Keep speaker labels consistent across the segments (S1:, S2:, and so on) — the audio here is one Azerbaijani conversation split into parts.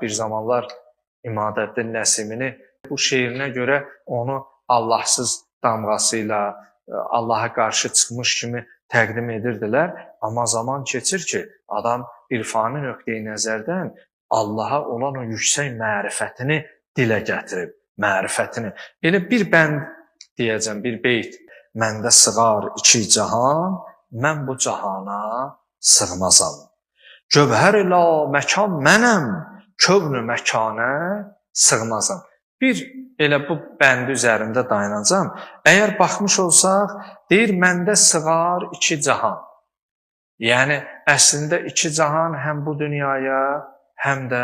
S1: Bir zamanlar İmadəddin Nəsimini bu şeirinə görə onu Allahsız damğasıyla Allaha qarşı çıxmış kimi təqdim edirdilər. Amma zaman keçir ki, adam irfani nöqteyi nəzərdən Allaha olan o yüksək mərifətini dilə gətirib, mərifətini. Elə bir bənd deyəcəm, bir beyt. Məndə sığar iki cahan, mən bu cahana sığmazam. Cövhər ilə məkan mənəm, kövn-ü məkanə sığmazam. Bir elə bu bəndi üzərində dayanacam. Əgər baxmış olsaq, deyir məndə sığar iki cahan. Yəni əslində iki cahan həm bu dünyaya, həm də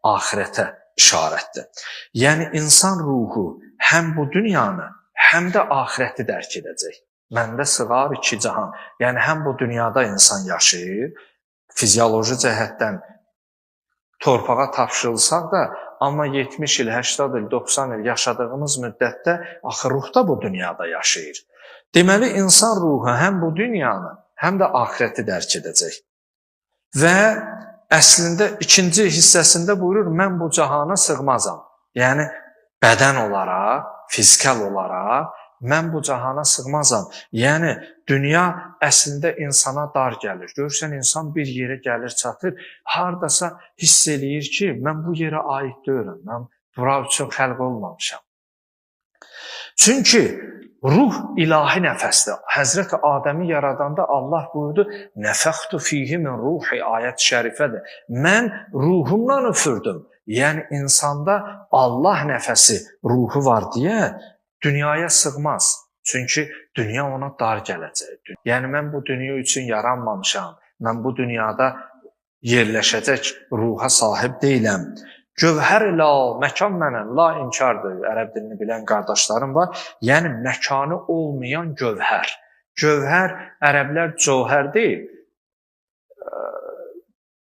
S1: axirətə işarətdir. Yəni insan ruhu həm bu dünyanı, həm də axirəti dərk edəcək. Məndə sığar iki cahan. Yəni həm bu dünyada insan yaşayır, fizioloji cəhətdən torpağa tapşırılsaq da, amma 70 il, 80 il, 90 il yaşadığımız müddətdə axı ruh da bu dünyada yaşayır. Deməli, insan ruhu həm bu dünyanı, həm də axirəti dərk edəcək. Və əslində ikinci hissəsində buyurur, mən bu cahana sığmazam. Yəni, bədən olaraq, fizikal olaraq, mən bu cahana sığmazam. Yəni, dünya əslində insana dar gəlir. Görürsən, insan bir yerə gəlir, çatır, haradasa hiss eləyir ki, mən bu yerə aid deyiləm, mən bura üçün xəlq olmamışam. Çünki ruh ilahi nəfəsdir. Həzrəti Adəmi yaradanda Allah buyurdu, nəfəxtu fihi min ruhi, ayət şərifədir. Mən ruhumdan üfürdüm. Yəni, insanda Allah nəfəsi, ruhu var deyə dünyaya sığmaz. Çünki dünya ona dar gələcək. Yəni, mən bu dünya üçün yaranmamışam. Mən bu dünyada yerləşəcək ruha sahib deyiləm. Cövhər ilə məkan mənəm, la inkardır. Ərəb dilini bilən qardaşlarım var. Yəni, məkanı olmayan gövhər. Gövhər, ərəblər cövhər deyil.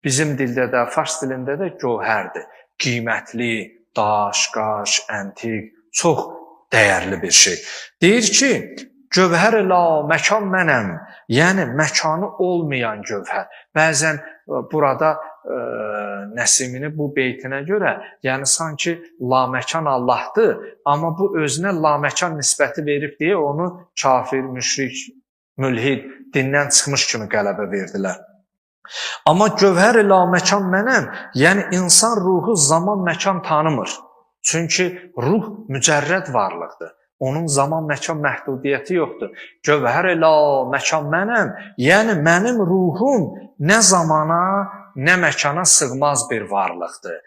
S1: Bizim dildə də, fars dilində də gövhərdir. Qiymətli, daş, qaş, əntiq, çox dəyərli bir şey. Deyir ki, gövhər ilə məkan mənəm, yəni məkanı olmayan gövhər. Bəzən burada Nəsimini bu beytinə görə, yəni sanki laməkan Allahdır, amma bu özünə laməkan nisbəti verib deyə onu kafir, müşrik, mülhid, dindən çıxmış kimi qələbə verdilər. Amma gövhər ilə məkan mənəm, yəni insan ruhu zaman məkan tanımır. Çünki ruh mücərrəd varlıqdır. Onun zaman məkan məhdudiyyəti yoxdur. Gövhər ilə məkan mənəm, yəni mənim ruhum nə zamana, nə məkana sığmaz bir varlıqdır.